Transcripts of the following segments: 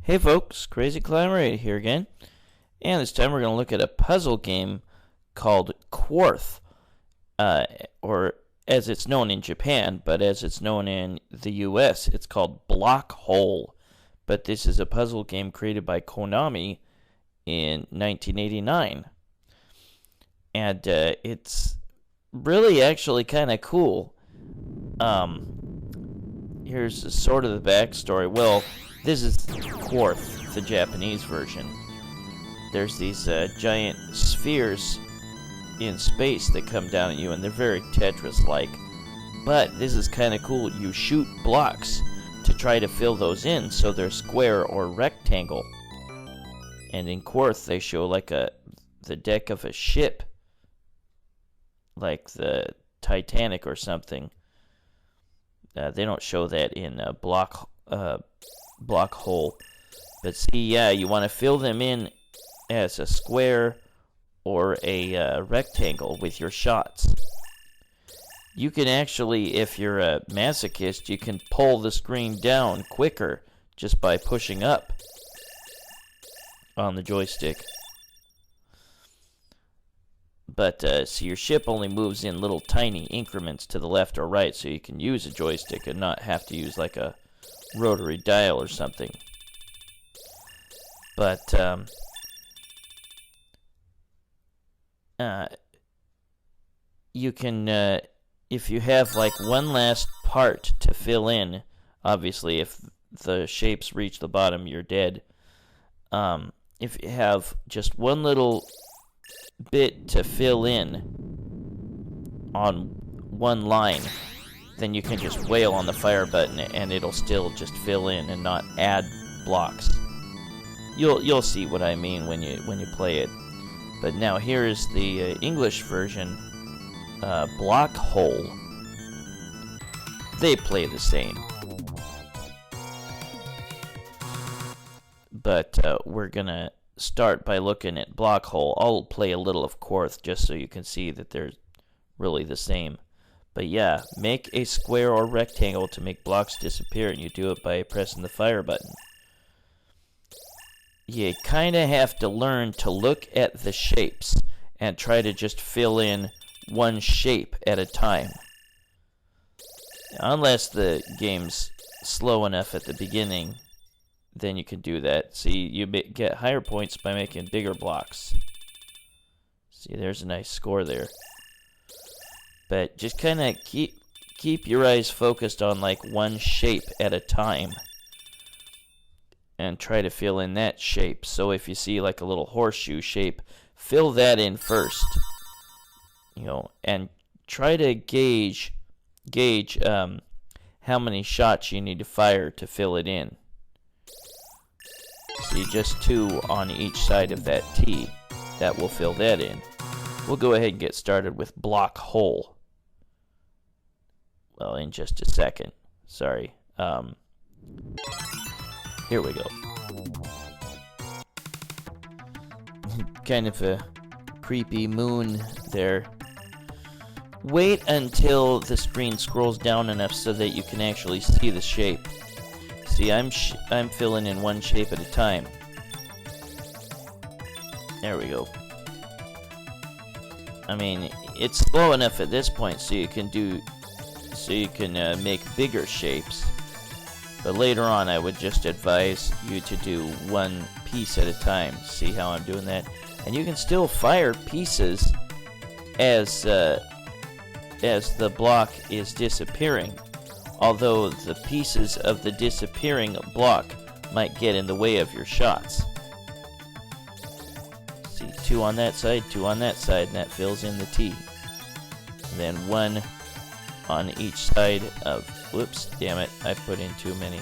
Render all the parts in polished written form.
Hey folks, Crazy Climber here again, and this time we're going to look at a puzzle game called Quarth, or as it's known in Japan, but as it's known in the US, it's called Block Hole. But this is a puzzle game created by Konami in 1989, and it's really actually kind of cool. Here's sort of the backstory. Well, this is Quarth, the Japanese version. There's these giant spheres in space that come down at you, and they're very Tetris-like. But this is kind of cool. You shoot blocks to try to fill those in so they're square or rectangle. And in Quarth, they show like the deck of a ship, like the Titanic or something. They don't show that in Block Hole. But see, yeah, you want to fill them in as a square or a rectangle with your shots. You can actually, if you're a masochist, you can pull the screen down quicker just by pushing up on the joystick. But see, your ship only moves in little tiny increments to the left or right, so you can use a joystick and not have to use like a rotary dial or something. But you can, if you have like one last part to fill in, obviously if the shapes reach the bottom, you're dead. If you have just one little bit to fill in on one line, then you can just wail on the fire button and it'll still just fill in and not add blocks. You'll see what I mean when you play it. But now here is the English version, Block Hole. They play the same. But we're gonna start by looking at Block Hole. I'll play a little of Quarth just so you can see that they're really the same. But yeah, make a square or rectangle to make blocks disappear, and you do it by pressing the fire button. You kind of have to learn to look at the shapes and try to just fill in one shape at a time. Unless the game's slow enough at the beginning, then you can do that. See, you get higher points by making bigger blocks. See, there's a nice score there. But just kind of keep your eyes focused on like one shape at a time, and try to fill in that shape. So if you see like a little horseshoe shape, fill that in first. You know, and try to gauge how many shots you need to fire to fill it in. See, just 2 on each side of that T. That will fill that in. We'll go ahead and get started with Block Hole. Well, in just a second. Sorry. Here we go. Kind of a creepy moon there. Wait until the screen scrolls down enough so that you can actually see the shape. See, I'm filling in one shape at a time. There we go. I mean, it's slow enough at this point so you can make bigger shapes. But later on, I would just advise you to do one piece at a time. See how I'm doing that? And you can still fire pieces as the block is disappearing. Although the pieces of the disappearing block might get in the way of your shots. See, 2 on that side, 2 on that side, and that fills in the T. And then 1 on each side of... Whoops, damn it, I put in too many.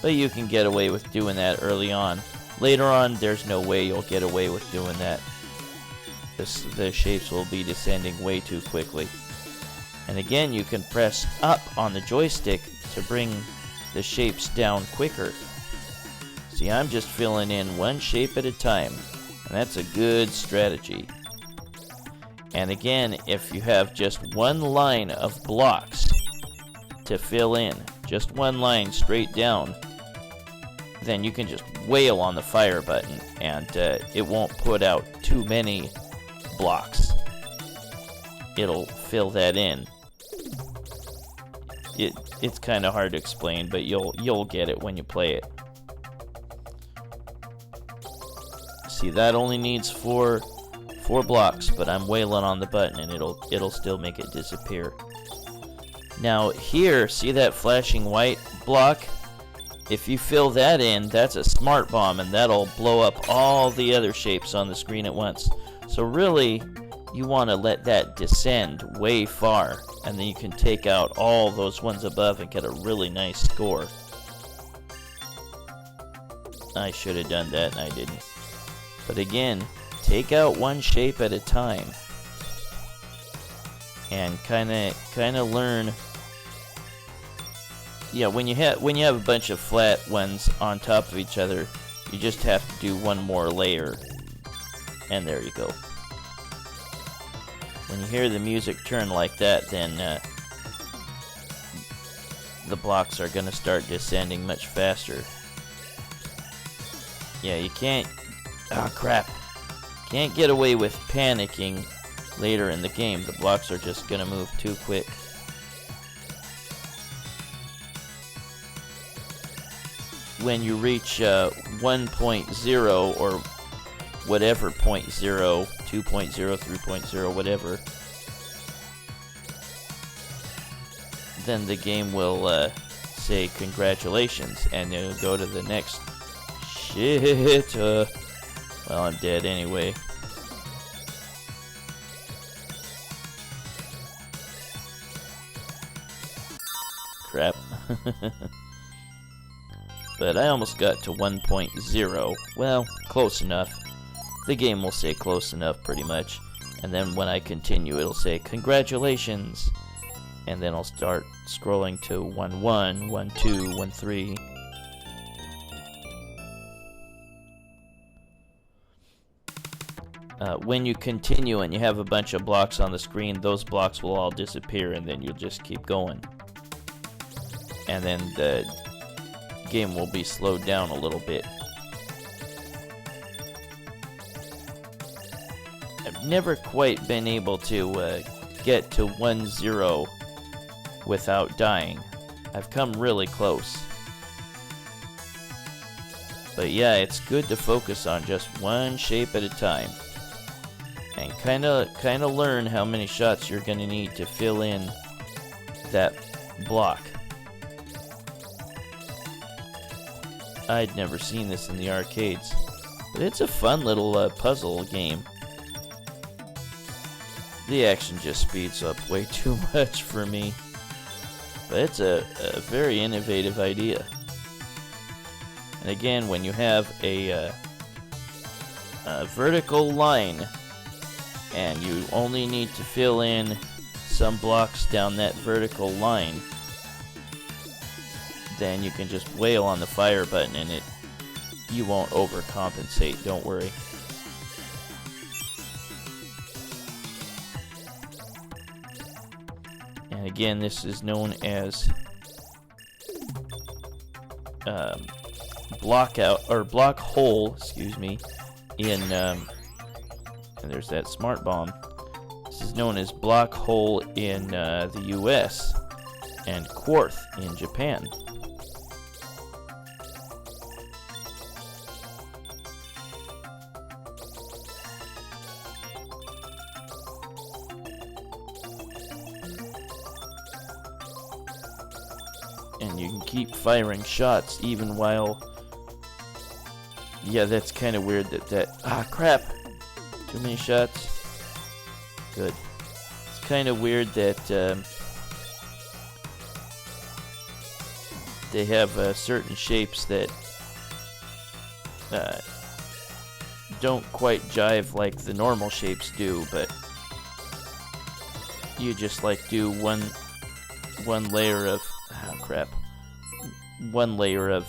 But you can get away with doing that early on. Later on, there's no way you'll get away with doing that. The shapes will be descending way too quickly. And again, you can press up on the joystick to bring the shapes down quicker. See, I'm just filling in one shape at a time, and that's a good strategy. And again, if you have just one line of blocks to fill in, just one line straight down, then you can just wail on the fire button, and it won't put out too many blocks. It'll fill that in. It's kind of hard to explain, but you'll get it when you play it. See, that only needs four blocks, but I'm wailing on the button and it'll still make it disappear. Now here, see that flashing white block? If you fill that in, that's a smart bomb, and that'll blow up all the other shapes on the screen at once. So really, you want to let that descend way far, and then you can take out all those ones above and get a really nice score. I should have done that, and I didn't. But again, take out one shape at a time, and kind of learn. Yeah, when you have a bunch of flat ones on top of each other, you just have to do one more layer, and there you go. When you hear the music turn like that, then the blocks are going to start descending much faster. Yeah, you can't... Oh, crap. Can't get away with panicking later in the game. The blocks are just going to move too quick. When you reach 1.0 or whatever 0.0, 2.0, 3.0, whatever, then the game will say congratulations, and you'll go to the next. Shit. Well, I'm dead anyway. Crap. But I almost got to 1.0. Well, close enough. The game will say close enough pretty much. And then when I continue, it'll say congratulations. And then I'll start scrolling to 1.1, 1.2, 1.3. When you continue and you have a bunch of blocks on the screen, those blocks will all disappear, and then you'll just keep going. And then the game will be slowed down a little bit. I've never quite been able to get to 1.0 without dying. I've come really close. But yeah, it's good to focus on just one shape at a time. And kind of learn how many shots you're going to need to fill in that block. I'd never seen this in the arcades, but it's a fun little puzzle game. The action just speeds up way too much for me, but it's a very innovative idea. And again, when you have a vertical line, and you only need to fill in some blocks down that vertical line, then you can just wail on the fire button and you won't overcompensate, don't worry. And again, this is known as block hole, excuse me, in and there's that smart bomb. This is known as block hole in the US and Quarth in Japan. And you can keep firing shots even while... Yeah, that's kind of weird that... Ah, crap! Too many shots. Good. It's kind of weird that they have certain shapes that don't quite jive like the normal shapes do, but you just like do one layer of... Oh, crap. One layer of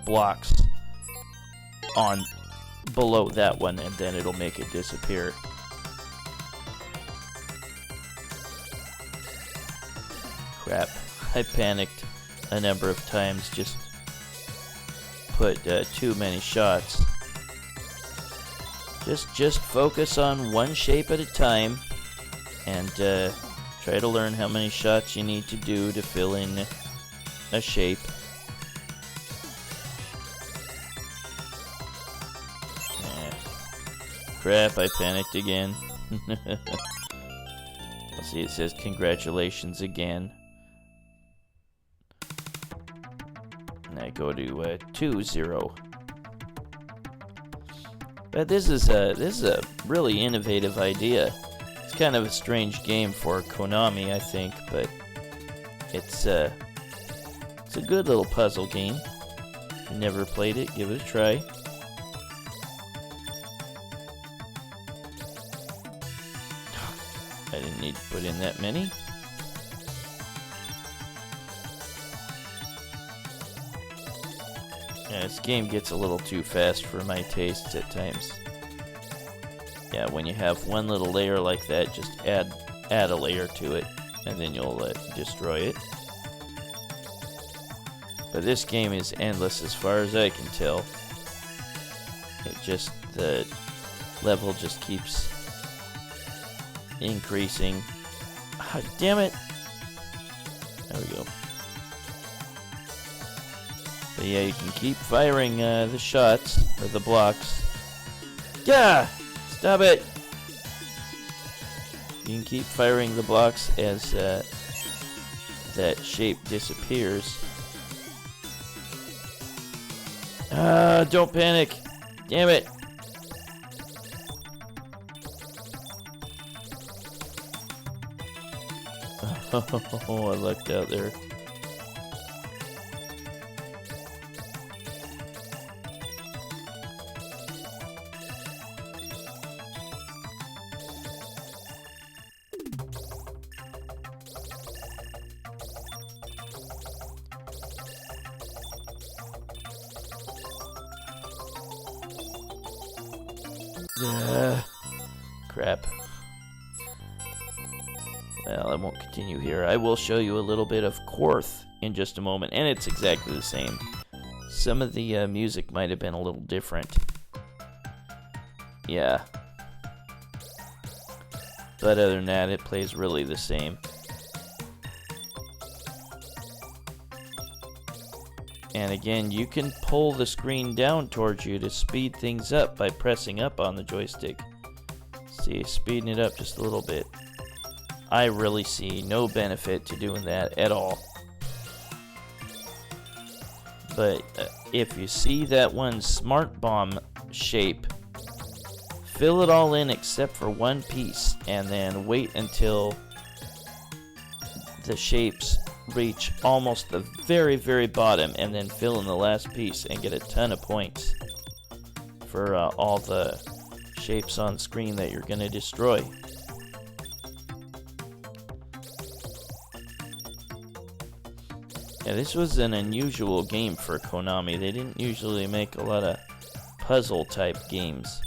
blocks on below that one, and then it'll make it disappear. Crap. I panicked a number of times just put too many shots. Just focus on one shape at a time, and try to learn how many shots you need to do to fill in a shape. Crap, I panicked again. Let's see, it says congratulations again. And I go to 2-0. But this is a really innovative idea. It's kind of a strange game for Konami, I think, but it's a good little puzzle game. If you never played it, give it a try. I didn't need to put in that many. Yeah, this game gets a little too fast for my tastes at times. Yeah, when you have one little layer like that, just add a layer to it, and then you'll destroy it. But this game is endless as far as I can tell. The level just keeps increasing. Ah, damn it! There we go. But yeah, you can keep firing the shots, or the blocks. Yeah! Stop it! You can keep firing the blocks as that shape disappears. Don't panic! Damn it! Oh, I lucked out there. Crap. Well, I won't continue here. I will show you a little bit of Quarth in just a moment, and it's exactly the same. Some of the music might have been a little different. Yeah. But other than that, it plays really the same. And again, you can pull the screen down towards you to speed things up by pressing up on the joystick. See, speeding it up just a little bit. I really see no benefit to doing that at all. But if you see that one smart bomb shape, fill it all in except for one piece, and then wait until the shapes reach almost the very, very bottom, and then fill in the last piece and get a ton of points for all the shapes on screen that you're going to destroy. Yeah, this was an unusual game for Konami. They didn't usually make a lot of puzzle type games.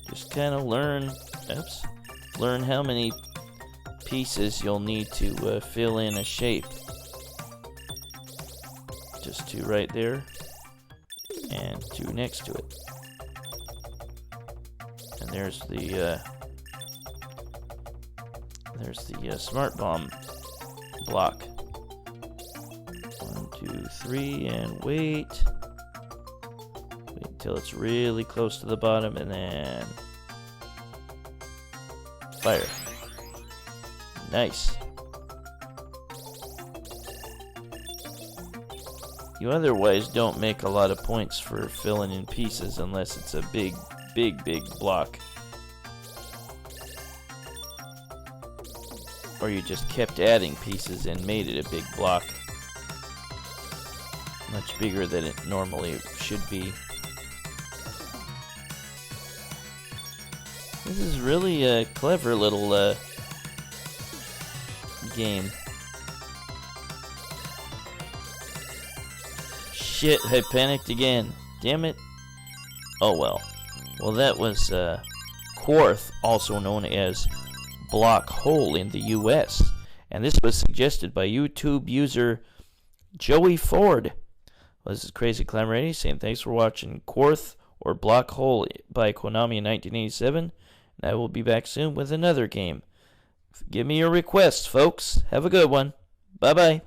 Just kind of learn how many pieces you'll need to fill in a shape. Just two right there, and two next to it. And there's the smart bomb block. 1, 2, 3, and wait until it's really close to the bottom, and then fire. Nice. You otherwise don't make a lot of points for filling in pieces unless it's a big block. Or you just kept adding pieces and made it a big block. Much bigger than it normally should be. This is really a clever little game. Shit, I panicked again. Damn it. Oh well. Well, that was Quarth, also known as Block Hole in the US. And this was suggested by YouTube user Joey Ford. Well, this is Crazy Climber 80 saying thanks for watching Quarth or Block Hole by Konami in 1987. And I will be back soon with another game. Give me your requests, folks. Have a good one. Bye-bye.